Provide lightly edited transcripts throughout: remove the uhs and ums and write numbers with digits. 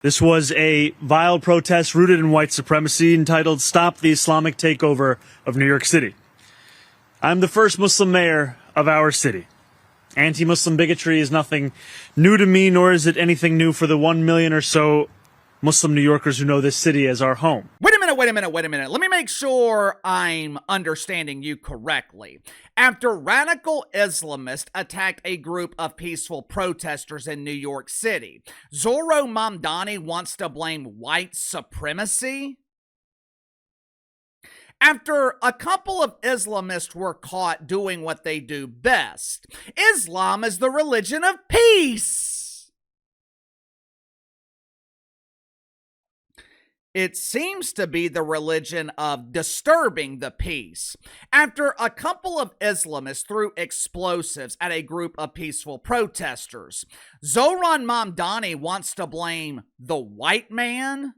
This was a vile protest rooted in white supremacy entitled Stop the Islamic Takeover of New York City. I'm the first Muslim mayor of our city. Anti-Muslim bigotry is nothing new to me, nor is it anything new for the 1 million or so Muslim New Yorkers who know this city as our home. Wait a minute. Let me make sure I'm understanding you correctly. After radical Islamists attacked a group of peaceful protesters in New York City, Zohran Mamdani wants to blame white supremacy? After a couple of Islamists were caught doing what they do best, Islam is the religion of peace. It seems to be the religion of disturbing the peace. After a couple of Islamists threw explosives at a group of peaceful protesters, Zohran Mamdani wants to blame the white man.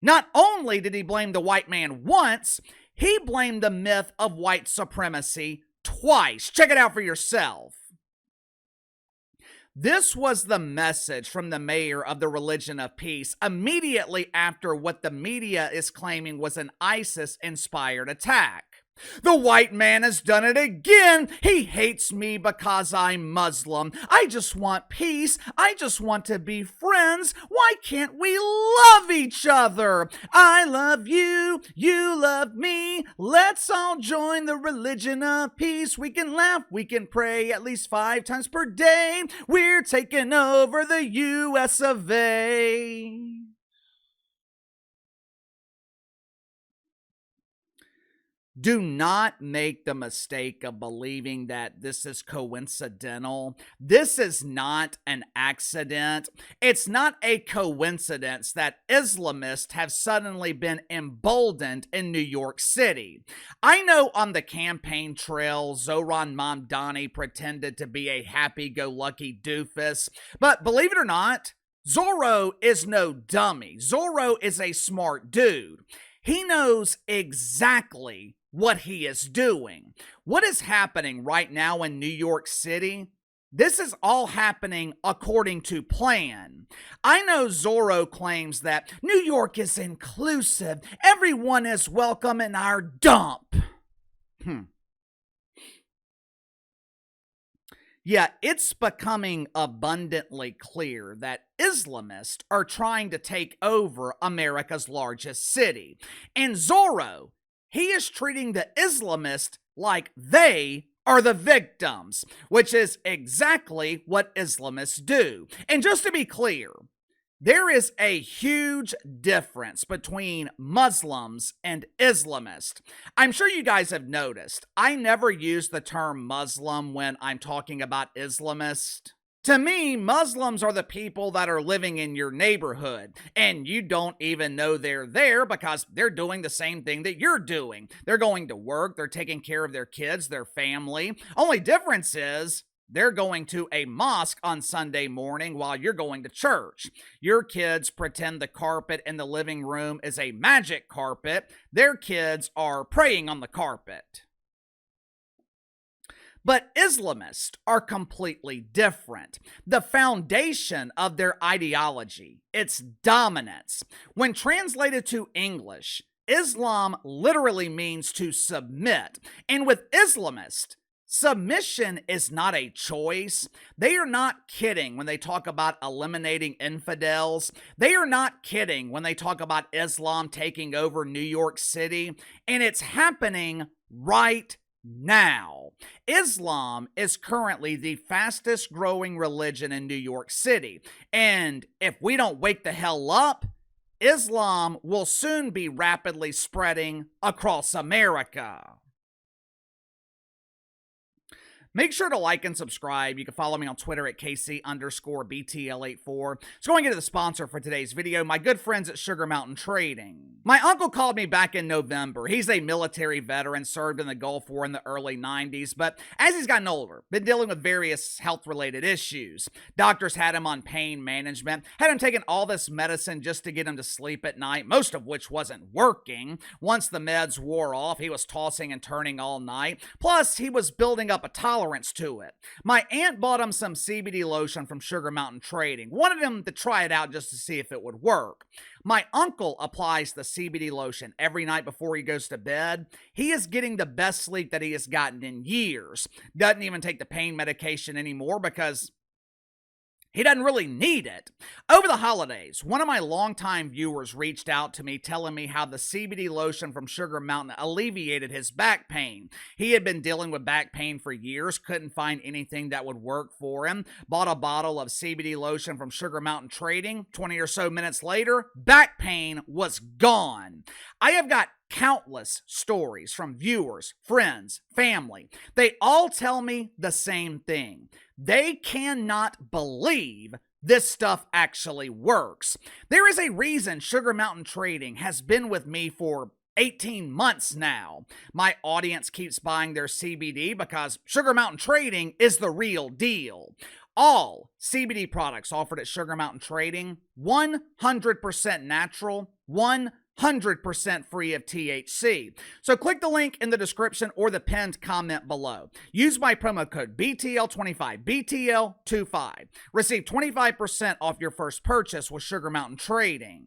Not only did he blame the white man once, he blamed the myth of white supremacy twice. Check it out for yourself. This was the message from the mayor of the religion of peace immediately after what the media is claiming was an ISIS-inspired attack. The white man has done it again. He hates me because I'm Muslim. I just want peace. I just want to be friends. Why can't we love each other? I love you. You love me. Let's all join the religion of peace. We can laugh. We can pray at least 5 times per day. We're taking over the US of A. Do not make the mistake of believing that this is coincidental. This is not an accident. It's not a coincidence that Islamists have suddenly been emboldened in New York City. I know on the campaign trail, Zohran Mamdani pretended to be a happy-go-lucky doofus, but believe it or not, Zorro is no dummy. Zorro is a smart dude. He knows exactly what he is doing. What is happening right now in New York City? This is all happening according to plan. I know Zorro claims that New York is inclusive. Everyone is welcome in our dump. Yeah, it's becoming abundantly clear that Islamists are trying to take over America's largest city. And Zorro, he is treating the Islamists like they are the victims, which is exactly what Islamists do. And just to be clear, there is a huge difference between Muslims and Islamists. I'm sure you guys have noticed, I never use the term Muslim when I'm talking about Islamist. To me, Muslims are the people that are living in your neighborhood, and you don't even know they're there because they're doing the same thing that you're doing. They're going to work, they're taking care of their kids, their family. Only difference is, they're going to a mosque on Sunday morning while you're going to church. Your kids pretend the carpet in the living room is a magic carpet. Their kids are praying on the carpet. But Islamists are completely different. The foundation of their ideology, its dominance. When translated to English, Islam literally means to submit. And with Islamists, submission is not a choice. They are not kidding when they talk about eliminating infidels. They are not kidding when they talk about Islam taking over New York City. And it's happening right now. Islam is currently the fastest growing religion in New York City. And if we don't wake the hell up, Islam will soon be rapidly spreading across America. Make sure to like and subscribe. You can follow me on Twitter at KC_BTL84. So going into the sponsor for today's video, my good friends at Sugar Mountain Trading. My uncle called me back in November. He's a military veteran, served in the Gulf War in the early 90s, but as he's gotten older, been dealing with various health-related issues. Doctors had him on pain management, had him taking all this medicine just to get him to sleep at night, most of which wasn't working. Once the meds wore off, he was tossing and turning all night. Plus, he was building up a tolerance tolerance to it. My aunt bought him some CBD lotion from Sugar Mountain Trading. Wanted him to try it out just to see if it would work. My uncle applies the CBD lotion every night before he goes to bed. He is getting the best sleep that he has gotten in years. Doesn't even take the pain medication anymore because he doesn't really need it. Over the holidays, one of my longtime viewers reached out to me telling me how the CBD lotion from Sugar Mountain alleviated his back pain. He had been dealing with back pain for years, couldn't find anything that would work for him. Bought a bottle of CBD lotion from Sugar Mountain Trading. 20 or so minutes later, back pain was gone. I have got countless stories from viewers, friends, family. They all tell me the same thing. They cannot believe this stuff actually works. There is a reason Sugar Mountain Trading has been with me for 18 months now. My audience keeps buying their CBD because Sugar Mountain Trading is the real deal. All CBD products offered at Sugar Mountain Trading, 100% natural, 100% free of THC. So click the link in the description or the pinned comment below. Use my promo code BTL25, BTL25. Receive 25% off your first purchase with Sugar Mountain Trading.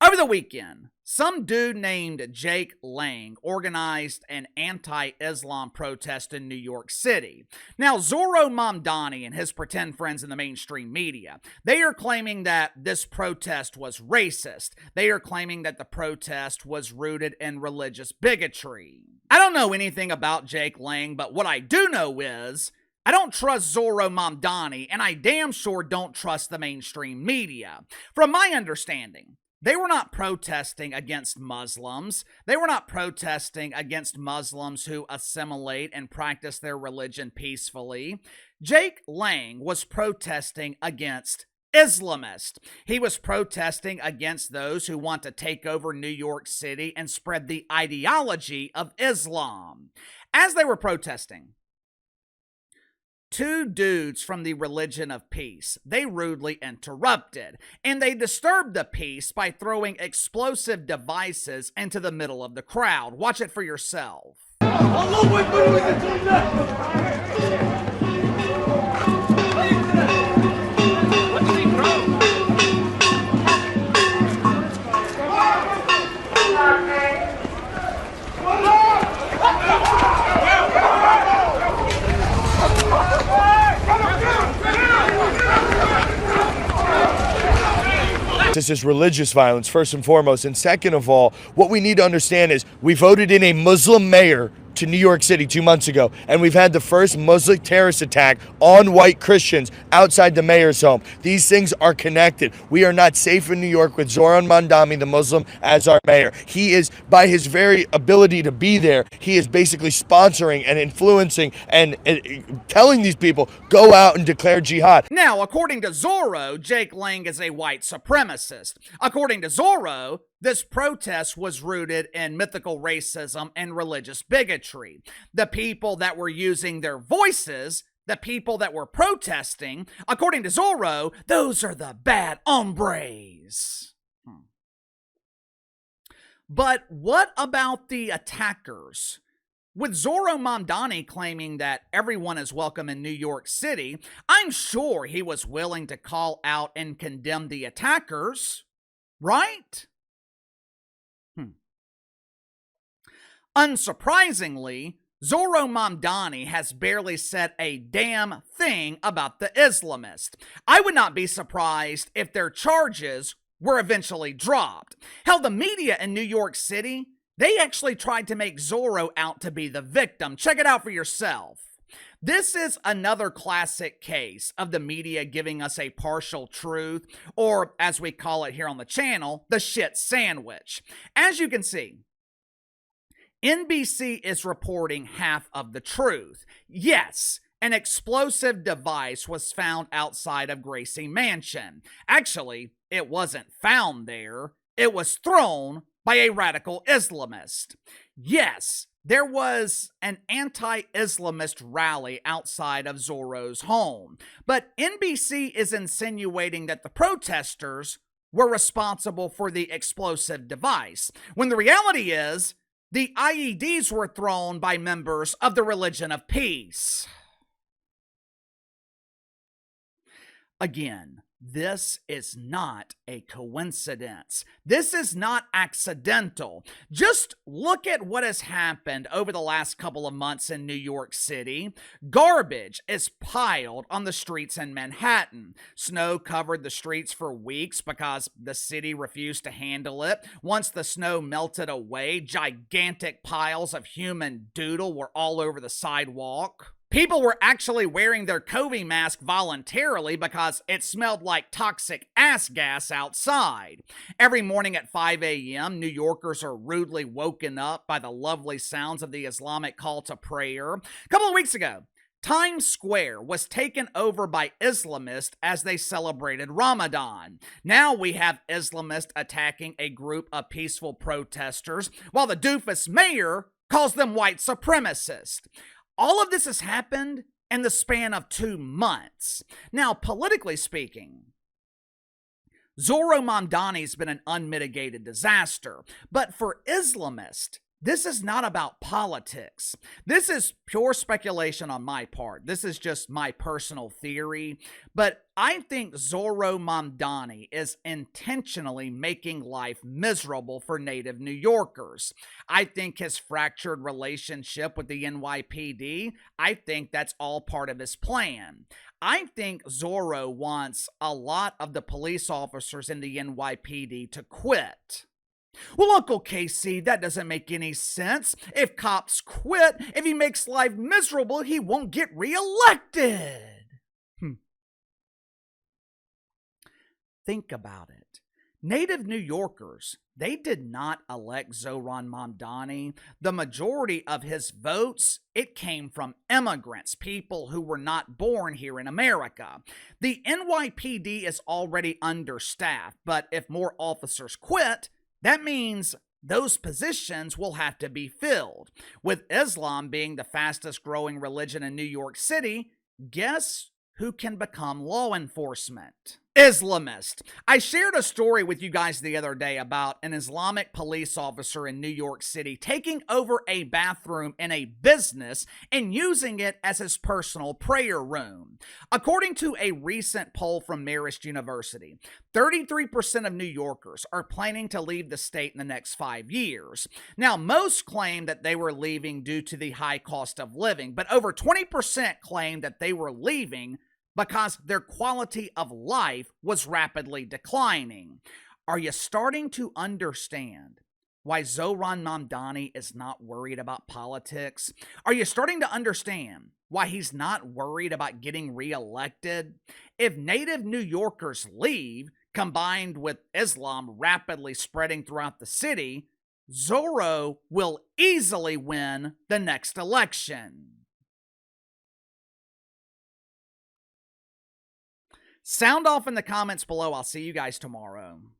Over the weekend, some dude named Jake Lang organized an anti-Islam protest in New York City. Now, Zohran Mamdani and his pretend friends in the mainstream media, they are claiming that this protest was racist. They are claiming that the protest was rooted in religious bigotry. I don't know anything about Jake Lang, but what I do know is I don't trust Zohran Mamdani, and I damn sure don't trust the mainstream media. From my understanding, they were not protesting against Muslims. They were not protesting against Muslims who assimilate and practice their religion peacefully. Jake Lang was protesting against Islamists. He was protesting against those who want to take over New York City and spread the ideology of Islam. As they were protesting, two dudes from the religion of peace, they rudely interrupted, and they disturbed the peace by throwing explosive devices into the middle of the crowd. Watch it for yourself. This is religious violence, first and foremost. And second of all, what we need to understand is we voted in a Muslim mayor to New York City 2 months ago, and we've had the first Muslim terrorist attack on white Christians outside the mayor's home. These things are connected. We are not safe in New York with Zohran Mamdani, the Muslim, as our mayor. He is, by his very ability to be there, he is basically sponsoring and influencing and telling these people, go out and declare jihad. Now, according to Zorro, Jake Lang is a white supremacist. According to Zorro, this protest was rooted in mythical racism and religious bigotry. The people that were using their voices, the people that were protesting, according to Zorro, those are the bad hombres. But what about the attackers? With Zohran Mamdani claiming that everyone is welcome in New York City, I'm sure he was willing to call out and condemn the attackers, right? Unsurprisingly, Zohran Mamdani has barely said a damn thing about the Islamists. I would not be surprised if their charges were eventually dropped. Hell, the media in New York City, they actually tried to make Zorro out to be the victim. Check it out for yourself. This is another classic case of the media giving us a partial truth, or as we call it here on the channel, the shit sandwich. As you can see, NBC is reporting half of the truth. Yes, an explosive device was found outside of Gracie Mansion. Actually, it wasn't found there. It was thrown by a radical Islamist. Yes, there was an anti-Islamist rally outside of Zorro's home, but NBC is insinuating that the protesters were responsible for the explosive device, when the reality is The IEDs were thrown by members of the religion of peace. Again, this is not a coincidence. This is not accidental. Just look at what has happened over the last couple of months in New York City. Garbage is piled on the streets in Manhattan. Snow covered the streets for weeks because the city refused to handle it. Once the snow melted away, gigantic piles of human doodle were all over the sidewalk. People were actually wearing their COVID mask voluntarily because it smelled like toxic ass gas outside. Every morning at 5 a.m., New Yorkers are rudely woken up by the lovely sounds of the Islamic call to prayer. A couple of weeks ago, Times Square was taken over by Islamists as they celebrated Ramadan. Now we have Islamists attacking a group of peaceful protesters, while the doofus mayor calls them white supremacists. All of this has happened in the span of 2 months. Now, politically speaking, Zohran Mamdani's been an unmitigated disaster. But for Islamists, this is not about politics. This is pure speculation on my part. This is just my personal theory. But I think Zohran Mamdani is intentionally making life miserable for native New Yorkers. I think his fractured relationship with the NYPD, I think that's all part of his plan. I think Zorro wants a lot of the police officers in the NYPD to quit. Well, Uncle KC, that doesn't make any sense. If cops quit, if he makes life miserable, he won't get reelected. Think about it. Native New Yorkers, they did not elect Zohran Mamdani. The majority of his votes, it came from immigrants, people who were not born here in America. The NYPD is already understaffed, but if more officers quit, that means those positions will have to be filled. With Islam being the fastest growing religion in New York City, guess who can become law enforcement? Islamist. I shared a story with you guys the other day about an Islamic police officer in New York City taking over a bathroom in a business and using it as his personal prayer room. According to a recent poll from Marist University, 33% of New Yorkers are planning to leave the state in the next 5 years. Now, most claim that they were leaving due to the high cost of living, but over 20% claim that they were leaving because their quality of life was rapidly declining. Are you starting to understand why Zohran Mamdani is not worried about politics? Are you starting to understand why he's not worried about getting reelected? If native New Yorkers leave, combined with Islam rapidly spreading throughout the city, Zorro will easily win the next election. Sound off in the comments below. I'll see you guys tomorrow.